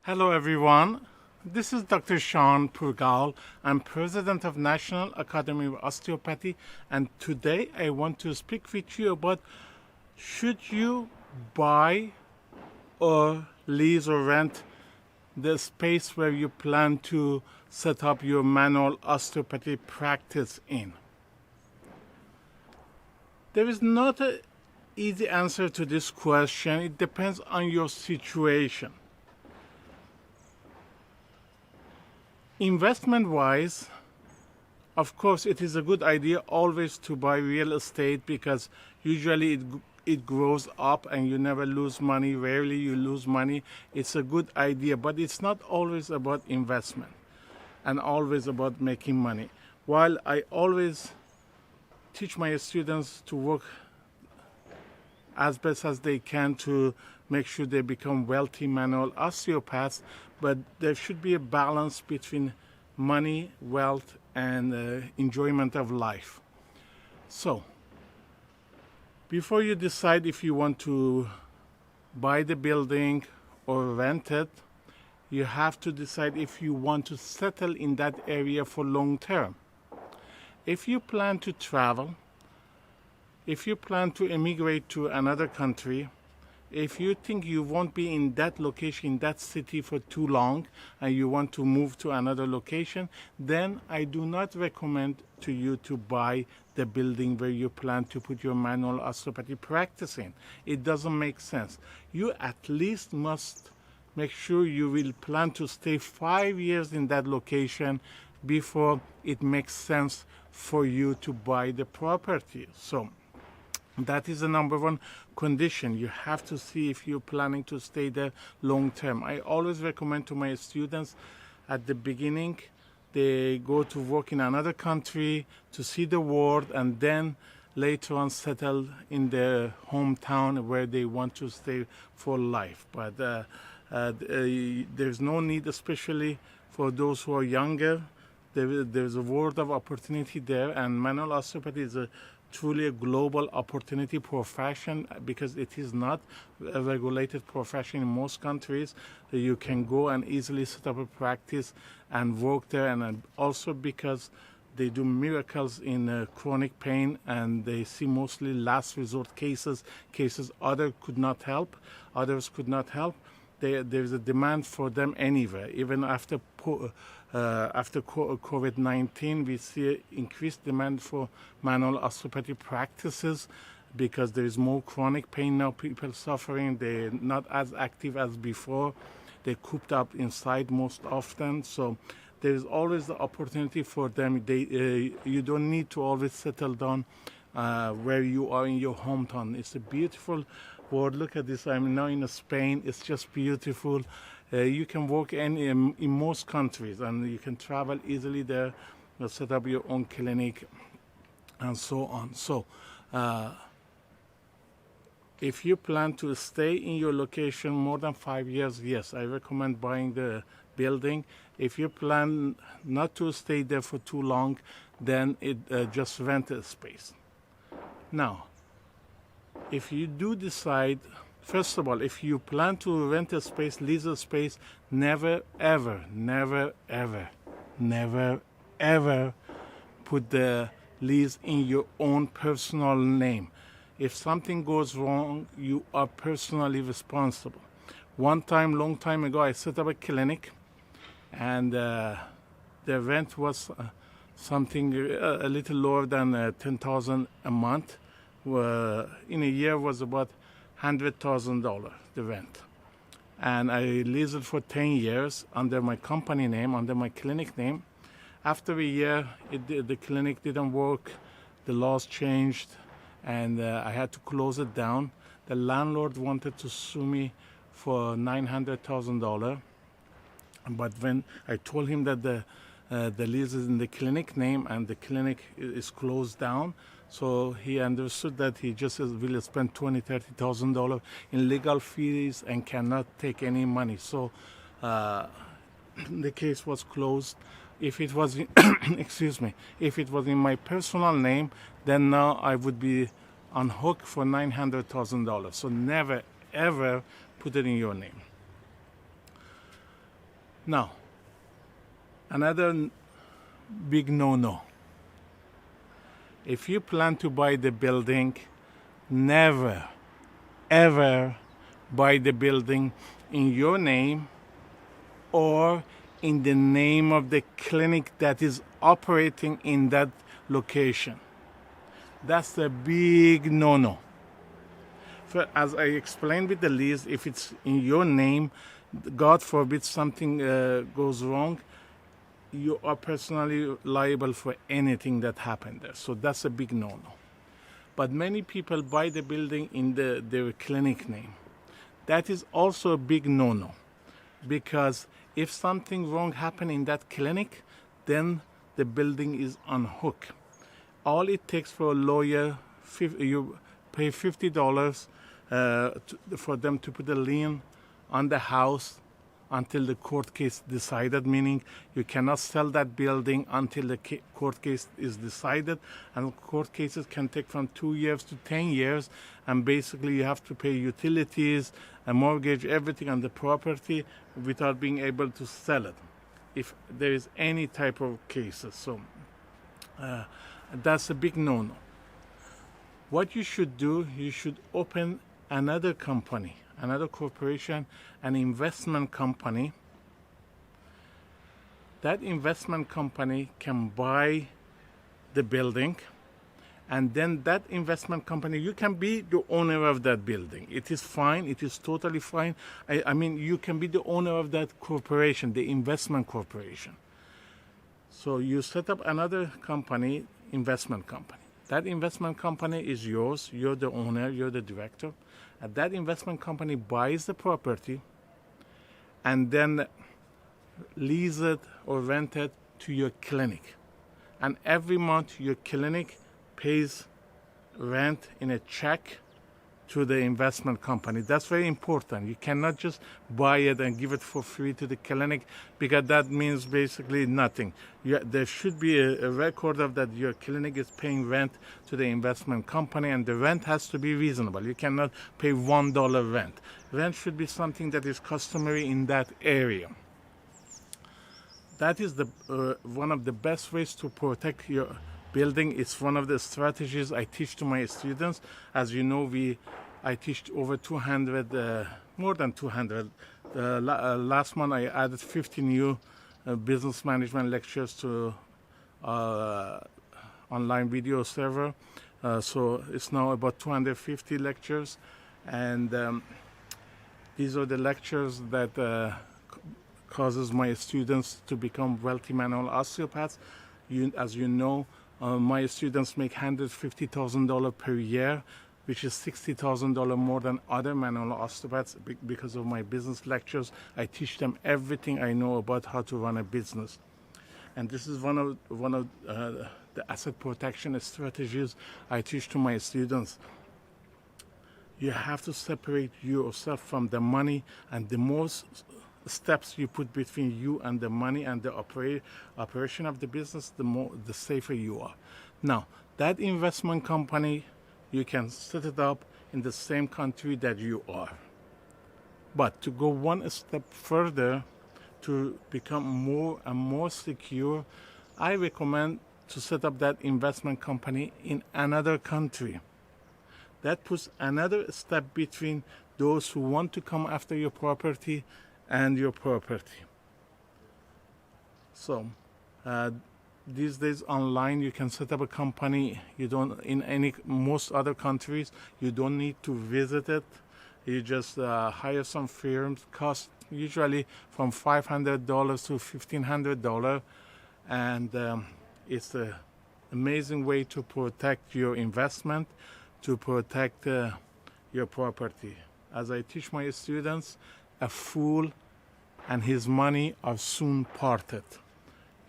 Hello everyone, this is Dr. Shawn Pourgol. I'm President of National Academy of Osteopathy, and today I want to speak with you about should you buy or lease or rent the space where you plan to set up your manual osteopathy practice in. There is not an easy answer to this question. It depends on your situation. Investment-wise, of course, it is a good idea always to buy real estate because usually it grows up and you never lose money. Rarely you lose money. It's a good idea, but it's not always about investment and always about making money. While I always teach my students to work as best as they can to make sure they become wealthy manual osteopaths, but there should be a balance between money, wealth, and enjoyment of life. So, before you decide if you want to buy the building or rent it, you have to decide if you want to settle in that area for long term. If you plan to travel, if you plan to immigrate to another country, if you think you won't be in that location, in that city for too long, and you want to move to another location, then I do not recommend to you to buy the building where you plan to put your manual osteopathy practice in. It doesn't make sense. You at least must make sure you will plan to stay 5 years in that location before it makes sense for you to buy the property. So that is the number one condition. You have to see if you're planning to stay there long term. I always recommend to my students at the beginning, they go to work in another country to see the world and then later on settle in their hometown where they want to stay for life. But there's no need, especially for those who are younger. There's a world of opportunity there, and manual osteopathy is truly a global opportunity profession because it is not a regulated profession in most countries. You can go and easily set up a practice and work there, and also because they do miracles in chronic pain, and they see mostly last resort cases others could not help. There's a demand for them anywhere. Even after COVID-19, we see increased demand for manual osteopathy practices because there is more chronic pain now. People suffering, they're not as active as before. They're cooped up inside most often. So there's always the opportunity for them. You don't need to always settle down where you are in your hometown. It's a beautiful world. Look at this. I'm now in Spain. It's just beautiful. You can work in most countries, and you can travel easily there, set up your own clinic, and so on. So, if you plan to stay in your location more than 5 years, yes, I recommend buying the building. If you plan not to stay there for too long, then just rent a space. Now, if you do decide, first of all, if you plan to rent a space, lease a space, never, ever put the lease in your own personal name. If something goes wrong, you are personally responsible. One time, long time ago, I set up a clinic, and the rent was something a little lower than $10,000 a month. In a year was about $100,000, the rent. And I leased it for 10 years under my company name, under my clinic name. After a year, the clinic didn't work, the laws changed, and I had to close it down. The landlord wanted to sue me for $900,000. But when I told him that the lease is in the clinic name and the clinic is closed down, so he understood that he just will spend $20,000-$30,000 in legal fees and cannot take any money. So the case was closed. If it was, if it was in my personal name, then now I would be on hook for $900,000. So never, ever put it in your name. Now, another big no-no. If you plan to buy the building, never, ever buy the building in your name or in the name of the clinic that is operating in that location. That's a big no-no. So as I explained with the lease, if it's in your name, God forbid something goes wrong, you are personally liable for anything that happened there. So that's a big no-no. But many people buy the building in their clinic name. That is also a big no-no, because if something wrong happened in that clinic, then the building is on hook. All it takes for a lawyer, you pay $50 for them to put a lien on the house until the court case decided, meaning you cannot sell that building until the court case is decided, and court cases can take from 2 years to 10 years, and basically you have to pay utilities, a mortgage, everything on the property without being able to sell it if there is any type of cases. So that's a big no-no. What you should do, you should open another company, another corporation, an investment company. That investment company can buy the building, and then that investment company, you can be the owner of that building. It is fine, it is totally fine. I mean, you can be the owner of that corporation, the investment corporation. So you set up another company, investment company. That investment company is yours, you're the owner, you're the director. And that investment company buys the property and then lease it or rent it to your clinic. And every month your clinic pays rent in a check to the investment company. That's very important. You cannot just buy it and give it for free to the clinic, because that means basically nothing. There should be a record of that your clinic is paying rent to the investment company, and the rent has to be reasonable. You cannot pay $1 rent. Rent should be something that is customary in that area. That is one of the best ways to protect your building. It's one of the strategies I teach to my students. As you know, I teach over 200, more than 200. Last month I added 50 new business management lectures to online video server. So it's now about 250 lectures. And these are the lectures that causes my students to become wealthy manual osteopaths. As you know, my students make $150,000 per year, which is $60,000 more than other manual osteopaths. Because of my business lectures, I teach them everything I know about how to run a business. And this is one of the asset protection strategies I teach to my students. You have to separate yourself from the money, and the most steps you put between you and the money and the operation of the business, the safer you are. Now, that investment company, you can set it up in the same country that you are. But to go one step further, to become more and more secure, I recommend to set up that investment company in another country. That puts another step between those who want to come after your property and your property. So these days online you can set up a company. You don't, in most other countries, you don't need to visit it. You just hire some firms, cost usually from $500 to $1,500, and it's an amazing way to protect your investment, to protect your property. As I teach my students, a fool and his money are soon parted.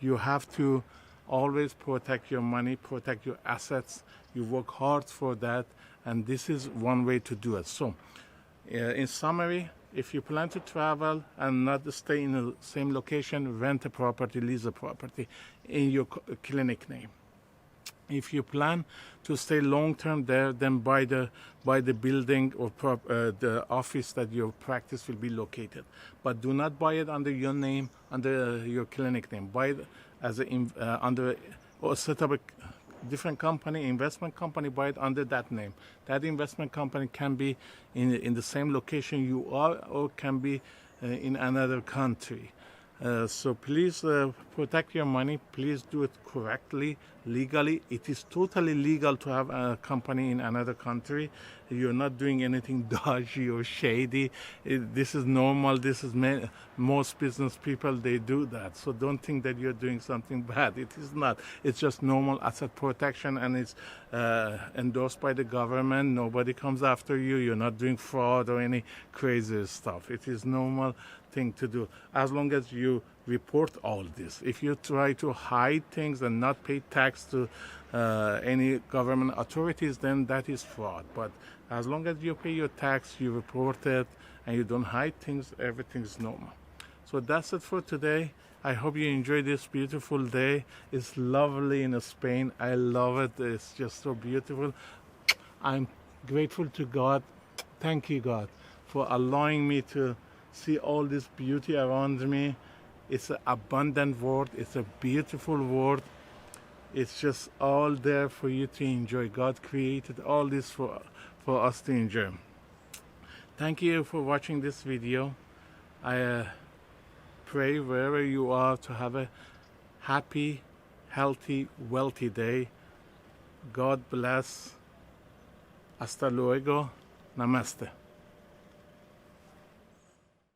You have to always protect your money, protect your assets. You work hard for that, and this is one way to do it. So, in summary, if you plan to travel and not stay in the same location, rent a property, lease a property in your clinic name. If you plan to stay long term there, then buy the building or the office that your practice will be located. But do not buy it under your name, under your clinic name. Buy it as under, or set up a different company, investment company. Buy it under that name. That investment company can be in the same location you are, or can be in another country. So please protect your money. Please do it correctly, legally. It is totally legal to have a company in another country. You're not doing anything dodgy or shady. This is normal. This is most business people, they do that. So don't think that you're doing something bad. It is not. It's just normal asset protection, and it's endorsed by the government. Nobody comes after you. You're not doing fraud or any crazy stuff. It is normal thing to do, as long as you report all this. If you try to hide things and not pay tax to any government authorities, then that is fraud. But as long as you pay your tax, you report it, and you don't hide things, everything is normal. So that's it for today. I hope you enjoyed this beautiful day. It's lovely in Spain. I love it. It's just so beautiful. I'm grateful to God. Thank you, God, for allowing me to see all this beauty around me. It's an abundant world. It's a beautiful world. It's just all there for you to enjoy. God created all this for us to enjoy. Thank you for watching this video. I pray wherever you are to have a happy, healthy, wealthy day. God bless. Hasta luego. Namaste.